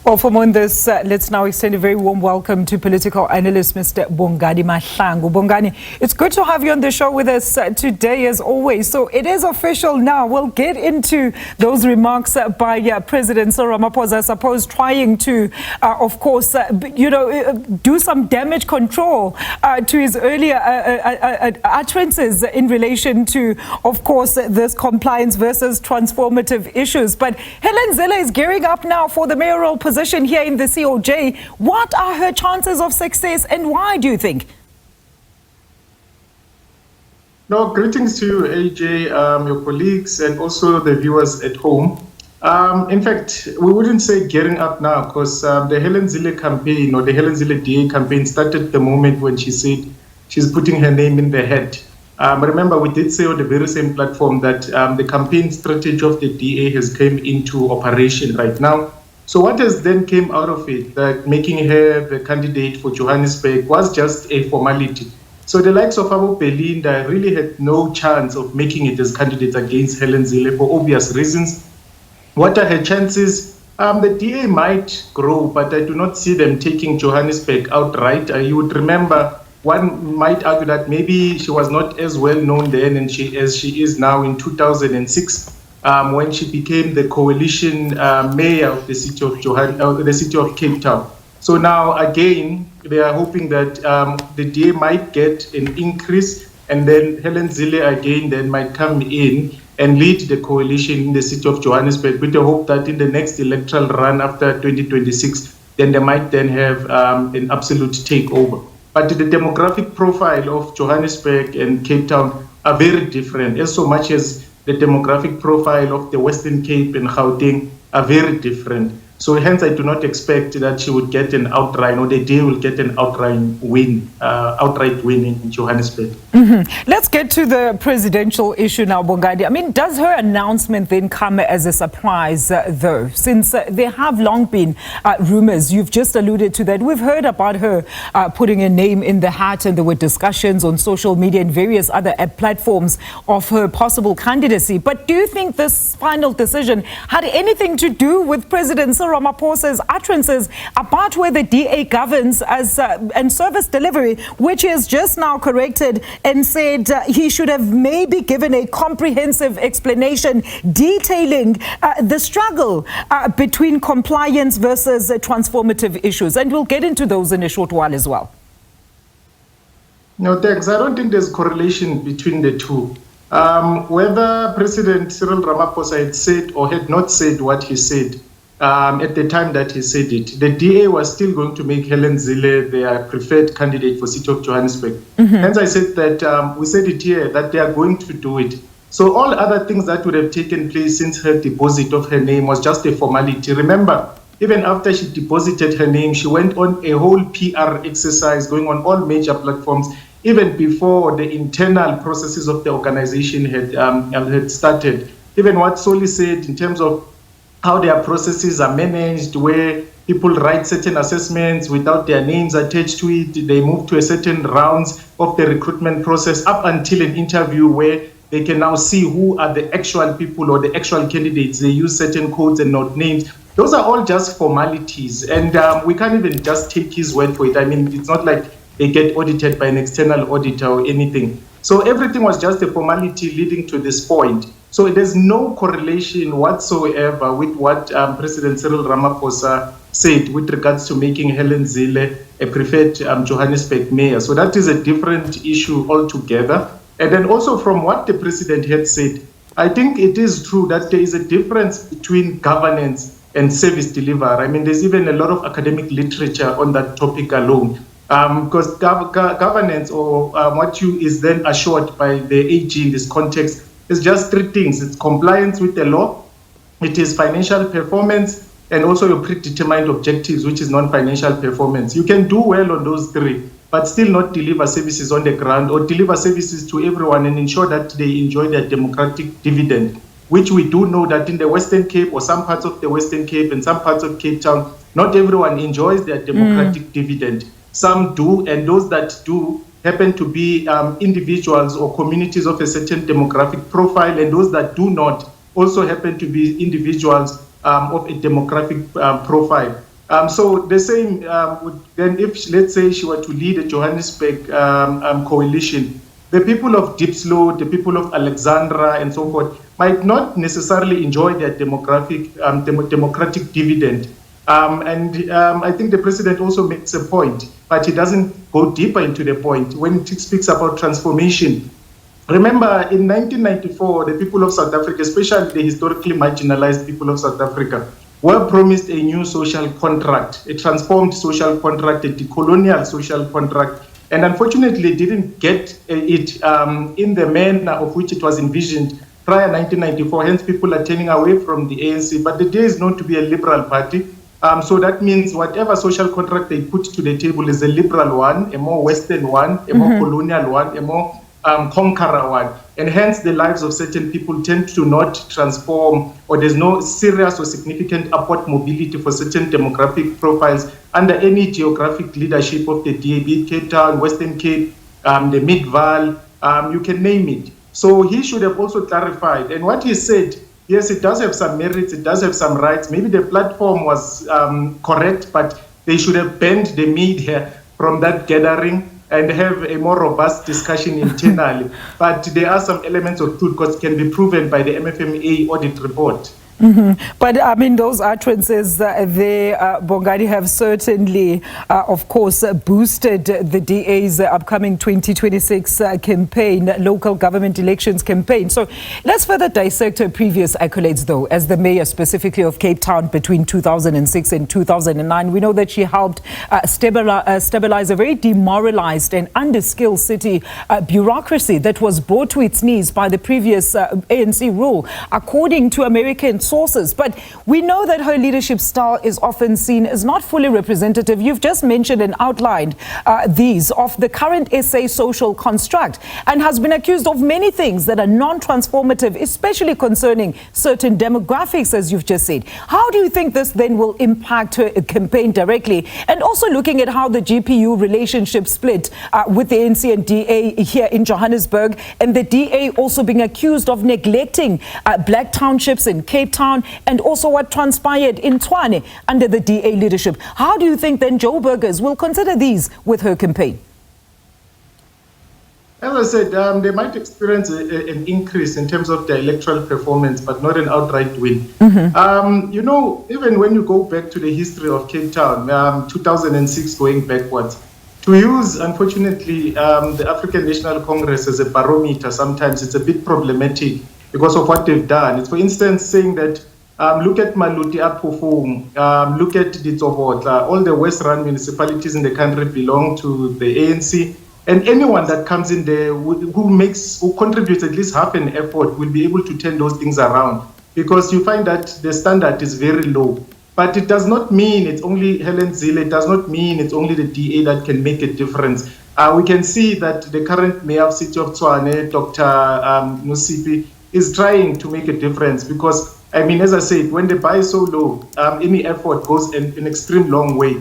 Well, for more on this, let's now extend a very warm welcome to political analyst Mr. Bongani Mahlangu. Bongani, it's good to have you on the show with us today as always. So it is official now. We'll get into those remarks by President Cyril Ramaphosa, I suppose, trying to, of course, do some damage control to his earlier utterances in relation to, of course, this compliance versus transformative issues. But Helen Zille is gearing up now for the mayoral position here in the COJ. What are her chances of success and why, do you think? No, greetings to you, AJ, your colleagues, and also the viewers at home. In fact, we wouldn't say gearing up now because the Helen Zille campaign or the Helen Zille DA campaign started the moment when she said she's putting her name in the hat. Remember, we did say on the very same platform that the campaign strategy of the DA has come into operation right now. So what has then came out of it, that making her the candidate for Johannesburg was just a formality. So the likes of Abu Belinda really had no chance of making it as candidates against Helen Zille for obvious reasons. What are her chances? The DA might grow, but I do not see them taking Johannesburg outright. You would remember, one might argue that maybe she was not as well known then as she is now in 2006. When she became the coalition mayor of the city of Cape Town. So now again, they are hoping that the DA might get an increase, and then Helen Zille again then might come in and lead the coalition in the city of Johannesburg with the hope that in the next electoral run after 2026, then they might then have an absolute takeover. But the demographic profile of Johannesburg and Cape Town are very different, as so much as the demographic profile of the Western Cape and Gauteng are very different. So hence, I do not expect that she would get an outright, or the DA will get an outright win in Johannesburg. Let's get to the presidential issue now, Bongani. I mean, does her announcement then come as a surprise, though? Since there have long been rumors, you've just alluded to that. We've heard about her putting a name in the hat, and there were discussions on social media and various other platforms of her possible candidacy. But do you think this final decision had anything to do with President Cyril Ramaphosa's utterances about where the DA governs and service delivery, which is just now corrected and said he should have maybe given a comprehensive explanation detailing the struggle between compliance versus transformative issues? And we'll get into those in a short while as well. No, thanks. I don't think there's correlation between the two. Whether President Cyril Ramaphosa had said or had not said what he said, at the time that he said it, the DA was still going to make Helen Zille their preferred candidate for City of Johannesburg. Hence, I said that we said it here that they are going to do it. So all other things that would have taken place since her deposit of her name was just a formality. Remember, even after she deposited her name, she went on a whole PR exercise going on all major platforms, even before the internal processes of the organization had started. Even what Soli said in terms of how their processes are managed, where people write certain assessments without their names attached to it. They move to a certain rounds of the recruitment process up until an interview where they can now see who are the actual people or the actual candidates. They use certain codes and not names. Those are all just formalities. And we can't even just take his word for it. I mean, it's not like they get audited by an external auditor or anything. So everything was just a formality leading to this point. So there's no correlation whatsoever with what President Cyril Ramaphosa said with regards to making Helen Zille a preferred Johannesburg mayor. So that is a different issue altogether. And then also from what the president had said, I think it is true that there is a difference between governance and service delivery. I mean, there's even a lot of academic literature on that topic alone. Because governance or what you is then assured by the AG in this context is just three things. It's compliance with the law, it is financial performance, and also your predetermined objectives, which is non-financial performance. You can do well on those three, but still not deliver services on the ground or deliver services to everyone and ensure that they enjoy their democratic dividend, which we do know that in the Western Cape or some parts of the Western Cape and some parts of Cape Town, not everyone enjoys their democratic dividend. Some do, and those that do happen to be individuals or communities of a certain demographic profile, and those that do not also happen to be individuals of a demographic profile. So the same would then, if let's say she were to lead a Johannesburg coalition, the people of Diepsloot, the people of Alexandra, and so forth might not necessarily enjoy their democratic dividend. I think the president also makes a point, but he doesn't go deeper into the point when he speaks about transformation. Remember, in 1994, the people of South Africa, especially the historically marginalized people of South Africa, were promised a new social contract, a transformed social contract, a decolonial social contract, and unfortunately didn't get it in the manner of which it was envisioned prior 1994. Hence, people are turning away from the ANC. But the DA is known to be a liberal party. So that means whatever social contract they put to the table is a liberal one, a more Western one, a more colonial one, a more conqueror one. And hence the lives of certain people tend to not transform, or there's no serious or significant upward mobility for certain demographic profiles under any geographic leadership of the DA, be it Cape Town, Western Cape, the Mid-Val, you can name it. So he should have also clarified. And what he said, yes, it does have some merits, it does have some rights. Maybe the platform was correct, but they should have bent the media from that gathering and have a more robust discussion internally. But there are some elements of truth because it can be proven by the MFMA audit report. But I mean, those utterances Bongani, have certainly, of course, boosted the DA's upcoming 2026 campaign, local government elections campaign. So let's further dissect her previous accolades, though, as the mayor specifically of Cape Town between 2006 and 2009. We know that she helped stabilize a very demoralized and underskilled city bureaucracy that was brought to its knees by the previous ANC rule, according to American sources. But we know that her leadership style is often seen as not fully representative. You've just mentioned and outlined these of the current SA social construct, and has been accused of many things that are non-transformative, especially concerning certain demographics, as you've just said. How do you think this then will impact her campaign directly? And also looking at how the GPU relationship split with the ANC and DA here in Johannesburg, and the DA also being accused of neglecting black townships in Cape Town, and also what transpired in Tshwane under the DA leadership. How do you think then Joburgers will consider these with her campaign? As I said, they might experience an increase in terms of their electoral performance, but not an outright win. You know, even when you go back to the history of Cape Town, 2006 going backwards, to use, unfortunately, the African National Congress as a barometer, sometimes it's a bit problematic because of what they've done. It's, for instance, saying that look at Maluti, outperform, look at Ditsobotla, all the West-run municipalities in the country belong to the ANC, and anyone that comes in there who contributes at least half an effort will be able to turn those things around, because you find that the standard is very low. But it does not mean it's only Helen Zille, it does not mean it's only the DA that can make a difference. We can see that the current mayor of City of Tshwane, Dr. Musipi, is trying to make a difference, because, I mean, as I said, when the bar is so low, any effort goes an extreme long way.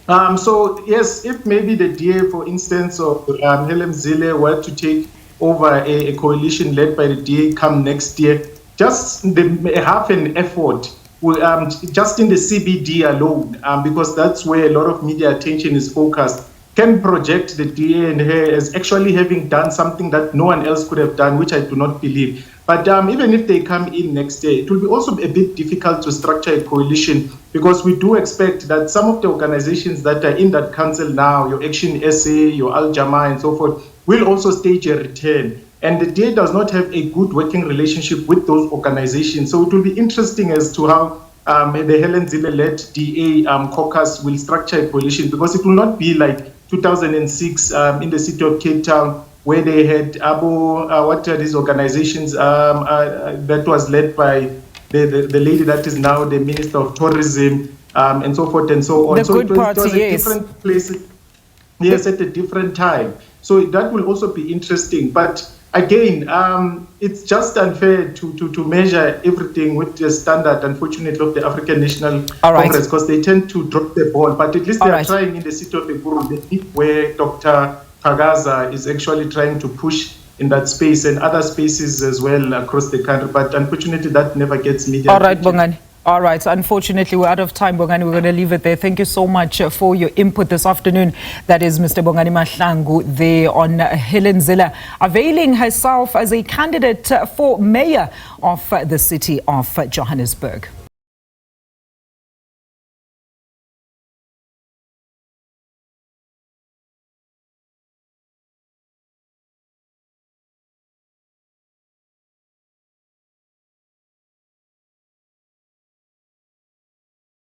So, yes, if maybe the DA, for instance, of Helen Zille were to take over a coalition led by the DA come next year, just half an effort, just in the CBD alone, because that's where a lot of media attention is focused, can project the DA and her as actually having done something that no one else could have done, which I do not believe. But even if they come in next year, it will be also a bit difficult to structure a coalition, because we do expect that some of the organizations that are in that council now, your Action SA, your Al Jamaa and so forth, will also stage a return. And the DA does not have a good working relationship with those organizations. So it will be interesting as to how the Helen Zille-led DA caucus will structure a coalition, because it will not be like 2006 in the city of Cape Town, where they had what are these organizations that was led by the lady that is now the Minister of Tourism, and so forth and so on. The so Good Party, it was a yes. different place, yes, at a different time. So that will also be interesting. But again, it's just unfair to measure everything with the standard, unfortunately, of the African National Congress, because they tend to drop the ball. But at least they are trying in the city of Eburu, where Dr. Pagaza is actually trying to push in that space, and other spaces as well across the country. But unfortunately, that never gets media attention. Bongani. All right. So unfortunately, we're out of time, Bongani. We're going to leave it there. Thank you so much for your input this afternoon. That is Mr. Bongani Mahlangu there on Helen Zille, availing herself as a candidate for mayor of the city of Johannesburg.